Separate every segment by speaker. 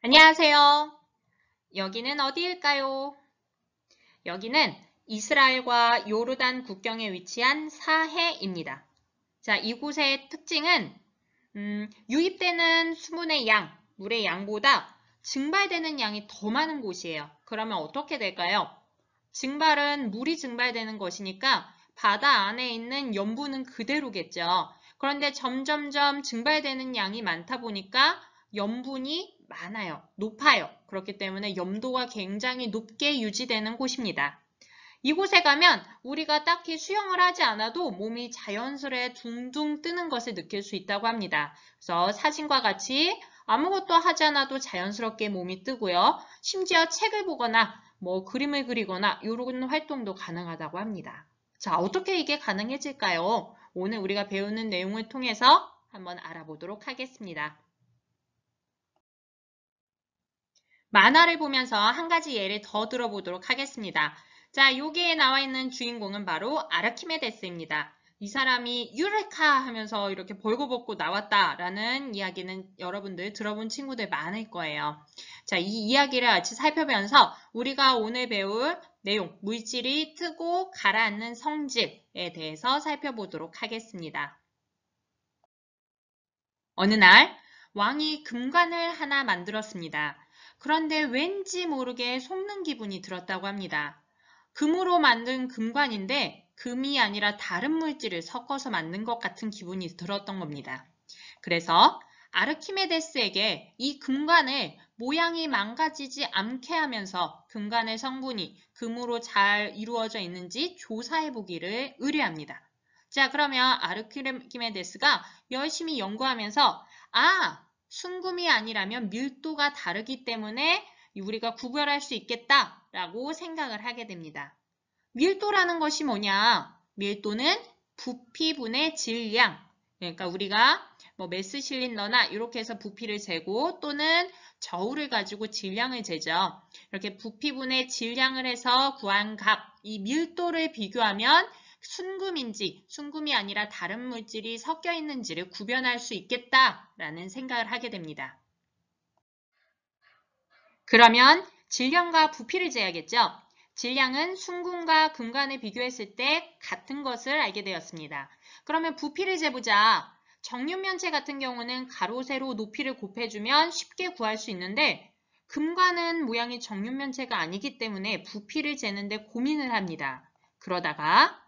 Speaker 1: 안녕하세요. 여기는 어디일까요? 여기는 이스라엘과 요르단 국경에 위치한 사해입니다. 자, 이곳의 특징은 유입되는 수분의 양, 물의 양보다 증발되는 양이 더 많은 곳이에요. 그러면 어떻게 될까요? 증발은 물이 증발되는 것이니까 바다 안에 있는 염분은 그대로겠죠. 그런데 점점점 증발되는 양이 많다 보니까 염분이 많아요. 높아요. 그렇기 때문에 염도가 굉장히 높게 유지되는 곳입니다. 이곳에 가면 우리가 딱히 수영을 하지 않아도 몸이 자연스레 둥둥 뜨는 것을 느낄 수 있다고 합니다. 그래서 사진과 같이 아무것도 하지 않아도 자연스럽게 몸이 뜨고요. 심지어 책을 보거나 그림을 그리거나 이런 활동도 가능하다고 합니다. 자, 어떻게 이게 가능해질까요? 오늘 우리가 배우는 내용을 통해서 한번 알아보도록 하겠습니다. 만화를 보면서 한 가지 예를 더 들어보도록 하겠습니다. 자, 여기에 나와 있는 주인공은 바로 아르키메데스입니다. 이 사람이 유레카 하면서 이렇게 벌거벗고 나왔다라는 이야기는 여러분들 들어본 친구들 많을 거예요. 자, 이 이야기를 같이 살펴보면서 우리가 오늘 배울 내용, 물질이 뜨고 가라앉는 성질에 대해서 살펴보도록 하겠습니다. 어느 날 왕이 금관을 하나 만들었습니다. 그런데 왠지 모르게 속는 기분이 들었다고 합니다. 금으로 만든 금관인데 금이 아니라 다른 물질을 섞어서 만든 것 같은 기분이 들었던 겁니다. 그래서 아르키메데스에게 이 금관을 모양이 망가지지 않게 하면서 금관의 성분이 금으로 잘 이루어져 있는지 조사해 보기를 의뢰합니다. 자, 그러면 아르키메데스가 열심히 연구하면서 순금이 아니라면 밀도가 다르기 때문에 우리가 구별할 수 있겠다라고 생각을 하게 됩니다. 밀도라는 것이 뭐냐? 밀도는 부피분의 질량. 그러니까 우리가 메스 실린더나 이렇게 해서 부피를 재고 또는 저울을 가지고 질량을 재죠. 이렇게 부피분의 질량을 해서 구한 값, 이 밀도를 비교하면 순금인지 순금이 아니라 다른 물질이 섞여 있는지를 구별할 수 있겠다라는 생각을 하게 됩니다. 그러면 질량과 부피를 재야겠죠? 질량은 순금과 금관을 비교했을 때 같은 것을 알게 되었습니다. 그러면 부피를 재보자. 정육면체 같은 경우는 가로, 세로, 높이를 곱해주면 쉽게 구할 수 있는데 금관은 모양이 정육면체가 아니기 때문에 부피를 재는데 고민을 합니다. 그러다가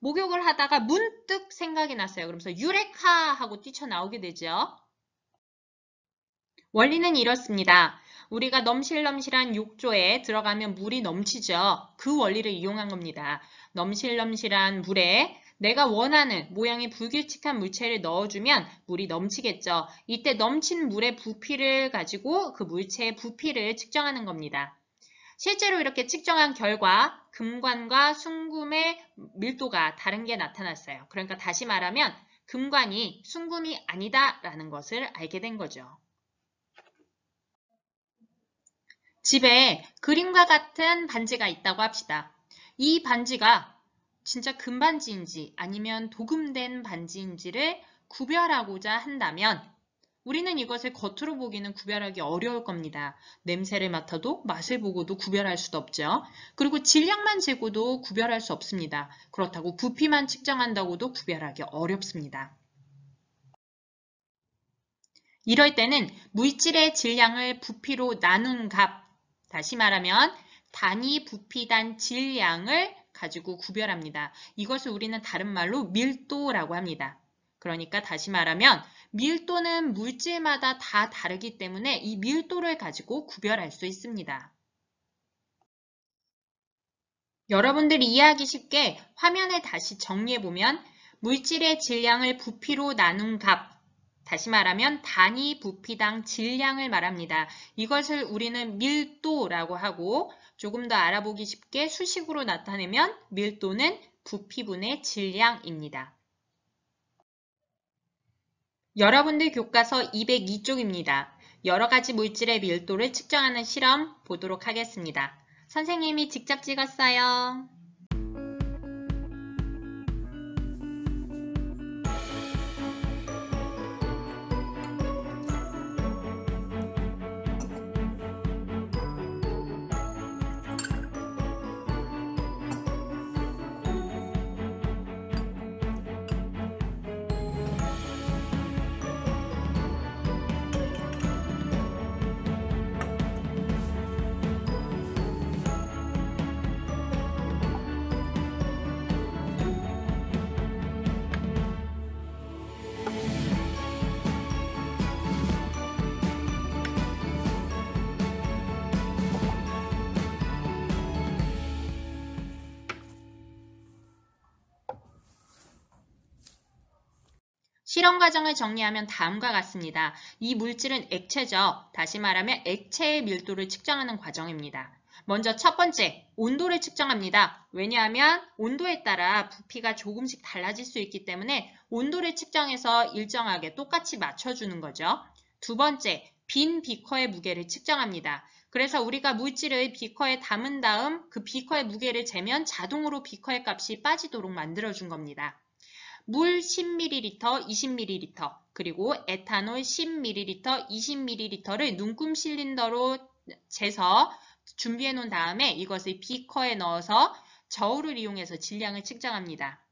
Speaker 1: 목욕을 하다가 문득 생각이 났어요. 그러면서 유레카 하고 뛰쳐나오게 되죠. 원리는 이렇습니다. 우리가 넘실넘실한 욕조에 들어가면 물이 넘치죠. 그 원리를 이용한 겁니다. 넘실넘실한 물에 내가 원하는 모양이 불규칙한 물체를 넣어주면 물이 넘치겠죠. 이때 넘친 물의 부피를 가지고 그 물체의 부피를 측정하는 겁니다. 실제로 이렇게 측정한 결과 금관과 순금의 밀도가 다른 게 나타났어요. 그러니까 다시 말하면 금관이 순금이 아니다라는 것을 알게 된 거죠. 집에 그림과 같은 반지가 있다고 합시다. 이 반지가 진짜 금반지인지 아니면 도금된 반지인지를 구별하고자 한다면 우리는 이것을 겉으로 보기는 구별하기 어려울 겁니다. 냄새를 맡아도 맛을 보고도 구별할 수도 없죠. 그리고 질량만 재고도 구별할 수 없습니다. 그렇다고 부피만 측정한다고도 구별하기 어렵습니다. 이럴 때는 물질의 질량을 부피로 나눈 값, 다시 말하면 단위 부피단 질량을 가지고 구별합니다. 이것을 우리는 다른 말로 밀도라고 합니다. 그러니까 다시 말하면 밀도는 물질마다 다 다르기 때문에 이 밀도를 가지고 구별할 수 있습니다. 여러분들이 이해하기 쉽게 화면을 다시 정리해보면 물질의 질량을 부피로 나눈 값, 다시 말하면 단위 부피당 질량을 말합니다. 이것을 우리는 밀도라고 하고 조금 더 알아보기 쉽게 수식으로 나타내면 밀도는 부피분의 질량입니다. 여러분들 교과서 202쪽입니다. 여러 가지 물질의 밀도를 측정하는 실험 보도록 하겠습니다. 선생님이 직접 찍었어요. 실험 과정을 정리하면 다음과 같습니다. 이 물질은 액체죠. 다시 말하면 액체의 밀도를 측정하는 과정입니다. 먼저 첫 번째, 온도를 측정합니다. 왜냐하면 온도에 따라 부피가 조금씩 달라질 수 있기 때문에 온도를 측정해서 일정하게 똑같이 맞춰주는 거죠. 두 번째, 빈 비커의 무게를 측정합니다. 그래서 우리가 물질을 비커에 담은 다음 그 비커의 무게를 재면 자동으로 비커의 값이 빠지도록 만들어준 겁니다. 물 10ml, 20ml, 그리고 에탄올 10ml, 20ml를 눈금 실린더로 재서 준비해 놓은 다음에 이것을 비커에 넣어서 저울을 이용해서 질량을 측정합니다.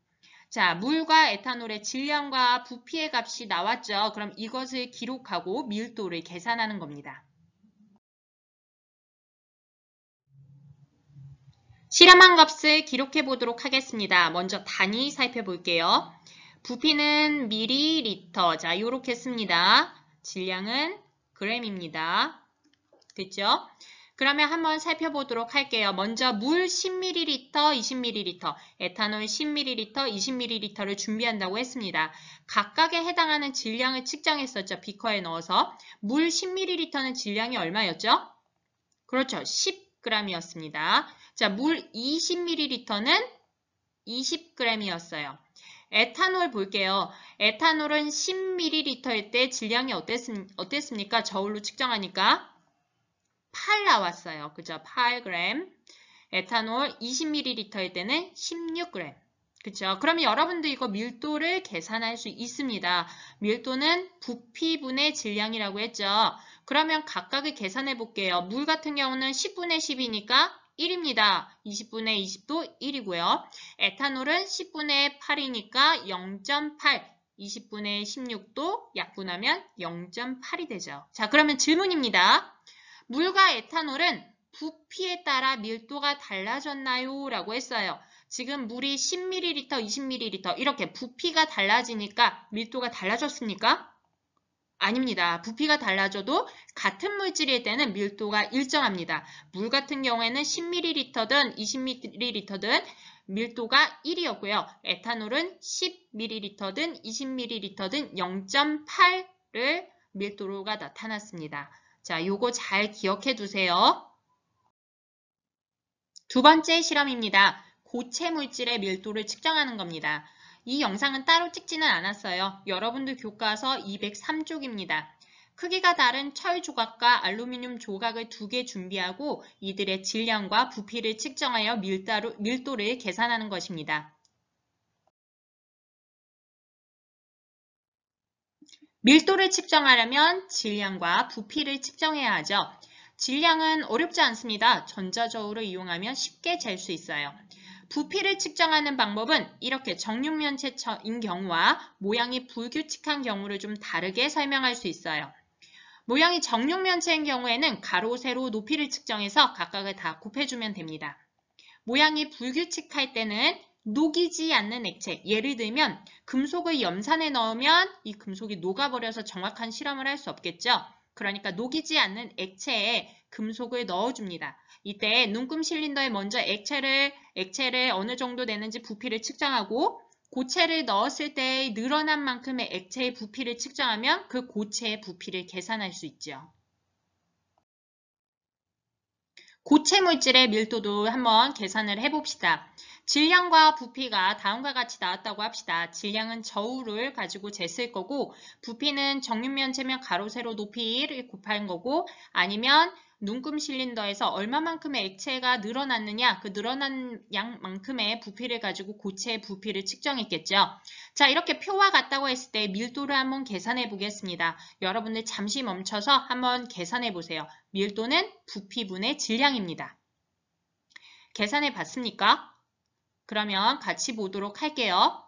Speaker 1: 자, 물과 에탄올의 질량과 부피의 값이 나왔죠. 그럼 이것을 기록하고 밀도를 계산하는 겁니다. 실험한 값을 기록해 보도록 하겠습니다. 먼저 단위 살펴볼게요. 부피는 밀리리터. 자, 요렇게 씁니다. 질량은 g입니다. 됐죠? 그러면 한번 살펴보도록 할게요. 먼저 물 10ml, 20ml, 에탄올 10ml, 20ml를 준비한다고 했습니다. 각각에 해당하는 질량을 측정했었죠. 비커에 넣어서. 물 10ml는 질량이 얼마였죠? 그렇죠. 10g이었습니다. 자, 물 20ml는 20g이었어요. 에탄올 볼게요. 에탄올은 10ml일 때 질량이 어땠습니까? 저울로 측정하니까 8 나왔어요. 그죠? 8g. 에탄올 20ml일 때는 16g. 그쵸? 그러면 여러분들 이거 밀도를 계산할 수 있습니다. 밀도는 부피분의 질량이라고 했죠. 그러면 각각을 계산해 볼게요. 물 같은 경우는 10분의 10이니까 1입니다. 20분의 20도 1이고요. 에탄올은 10분의 8이니까 0.8. 20분의 16도 약분하면 0.8이 되죠. 자, 그러면 질문입니다. 물과 에탄올은 부피에 따라 밀도가 달라졌나요? 라고 했어요. 지금 물이 10ml, 20ml 이렇게 부피가 달라지니까 밀도가 달라졌습니까? 아닙니다. 부피가 달라져도 같은 물질일 때는 밀도가 일정합니다. 물 같은 경우에는 10ml든 20ml든 밀도가 1이었고요. 에탄올은 10ml든 20ml든 0.8를 밀도가 나타났습니다. 자, 요거 잘 기억해 두세요. 두 번째 실험입니다. 고체 물질의 밀도를 측정하는 겁니다. 이 영상은 따로 찍지는 않았어요. 여러분들 교과서 203쪽입니다. 크기가 다른 철 조각과 알루미늄 조각을 2개 준비하고 이들의 질량과 부피를 측정하여 밀도를 계산하는 것입니다. 밀도를 측정하려면 질량과 부피를 측정해야 하죠. 질량은 어렵지 않습니다. 전자저울을 이용하면 쉽게 잴 수 있어요. 부피를 측정하는 방법은 이렇게 정육면체인 경우와 모양이 불규칙한 경우를 좀 다르게 설명할 수 있어요. 모양이 정육면체인 경우에는 가로, 세로, 높이를 측정해서 각각을 다 곱해주면 됩니다. 모양이 불규칙할 때는 녹이지 않는 액체, 예를 들면 금속을 염산에 넣으면 이 금속이 녹아버려서 정확한 실험을 할 수 없겠죠. 그러니까 녹이지 않는 액체에 금속을 넣어줍니다. 이때 눈금 실린더에 먼저 액체를 어느 정도 되는지 부피를 측정하고 고체를 넣었을 때 늘어난 만큼의 액체의 부피를 측정하면 그 고체의 부피를 계산할 수 있죠. 고체 물질의 밀도도 한번 계산을 해봅시다. 질량과 부피가 다음과 같이 나왔다고 합시다. 질량은 저울을 가지고 쟀을 거고 부피는 정육면체면 가로, 세로, 높이를 곱한 거고 아니면 눈금 실린더에서 얼마만큼의 액체가 늘어났느냐 그 늘어난 양만큼의 부피를 가지고 고체의 부피를 측정했겠죠. 자, 이렇게 표와 같다고 했을 때 밀도를 한번 계산해 보겠습니다. 여러분들 잠시 멈춰서 한번 계산해 보세요. 밀도는 부피분의 질량입니다. 계산해 봤습니까? 그러면 같이 보도록 할게요.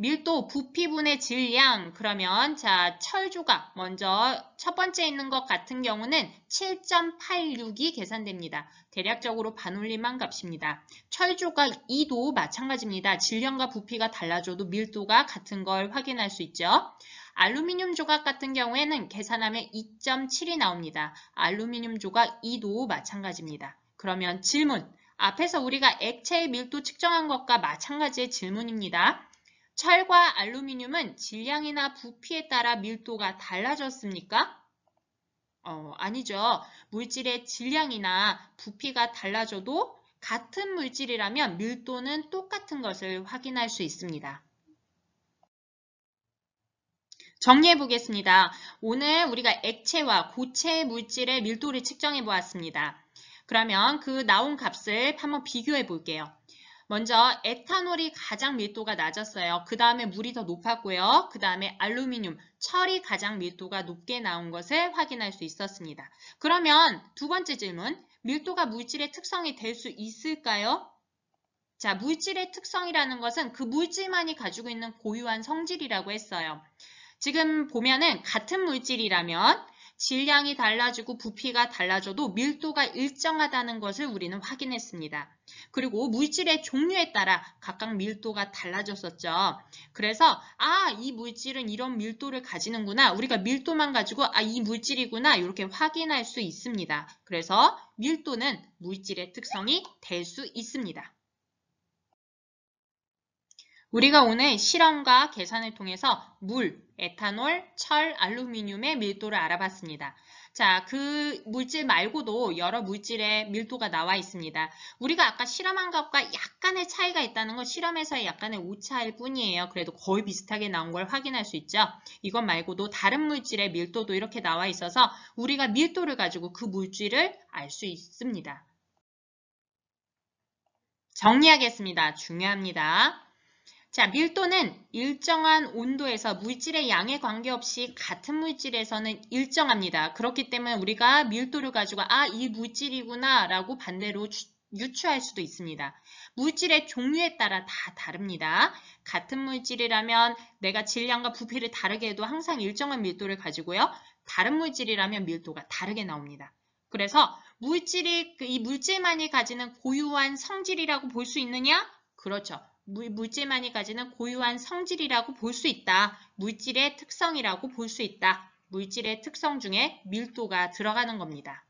Speaker 1: 밀도, 부피분의 질량, 그러면 자, 철 조각, 먼저 첫 번째 있는 것 같은 경우는 7.86이 계산됩니다. 대략적으로 반올림한 값입니다. 철 조각 2도 마찬가지입니다. 질량과 부피가 달라져도 밀도가 같은 걸 확인할 수 있죠. 알루미늄 조각 같은 경우에는 계산하면 2.7이 나옵니다. 알루미늄 조각 2도 마찬가지입니다. 그러면 질문, 앞에서 우리가 액체의 밀도 측정한 것과 마찬가지의 질문입니다. 철과 알루미늄은 질량이나 부피에 따라 밀도가 달라졌습니까? 아니죠. 물질의 질량이나 부피가 달라져도 같은 물질이라면 밀도는 똑같은 것을 확인할 수 있습니다. 정리해 보겠습니다. 오늘 우리가 액체와 고체 물질의 밀도를 측정해 보았습니다. 그러면 그 나온 값을 한번 비교해 볼게요. 먼저 에탄올이 가장 밀도가 낮았어요. 그 다음에 물이 더 높았고요. 그 다음에 알루미늄, 철이 가장 밀도가 높게 나온 것을 확인할 수 있었습니다. 그러면 두 번째 질문, 밀도가 물질의 특성이 될 수 있을까요? 자, 물질의 특성이라는 것은 그 물질만이 가지고 있는 고유한 성질이라고 했어요. 지금 보면은 같은 물질이라면 질량이 달라지고 부피가 달라져도 밀도가 일정하다는 것을 우리는 확인했습니다. 그리고 물질의 종류에 따라 각각 밀도가 달라졌었죠. 그래서 이 물질은 이런 밀도를 가지는구나. 우리가 밀도만 가지고 이 물질이구나 이렇게 확인할 수 있습니다. 그래서 밀도는 물질의 특성이 될 수 있습니다. 우리가 오늘 실험과 계산을 통해서 물, 에탄올, 철, 알루미늄의 밀도를 알아봤습니다. 자, 그 물질 말고도 여러 물질의 밀도가 나와 있습니다. 우리가 아까 실험한 것과 약간의 차이가 있다는 건 실험에서의 약간의 오차일 뿐이에요. 그래도 거의 비슷하게 나온 걸 확인할 수 있죠. 이것 말고도 다른 물질의 밀도도 이렇게 나와 있어서 우리가 밀도를 가지고 그 물질을 알 수 있습니다. 정리하겠습니다. 중요합니다. 자, 밀도는 일정한 온도에서 물질의 양에 관계없이 같은 물질에서는 일정합니다. 그렇기 때문에 우리가 밀도를 가지고 이 물질이구나 라고 반대로 유추할 수도 있습니다. 물질의 종류에 따라 다 다릅니다. 같은 물질이라면 내가 질량과 부피를 다르게 해도 항상 일정한 밀도를 가지고요. 다른 물질이라면 밀도가 다르게 나옵니다. 그래서 이 물질만이 가지는 고유한 성질이라고 볼 수 있느냐? 그렇죠. 물질만이 가지는 고유한 성질이라고 볼 수 있다. 물질의 특성이라고 볼 수 있다. 물질의 특성 중에 밀도가 들어가는 겁니다.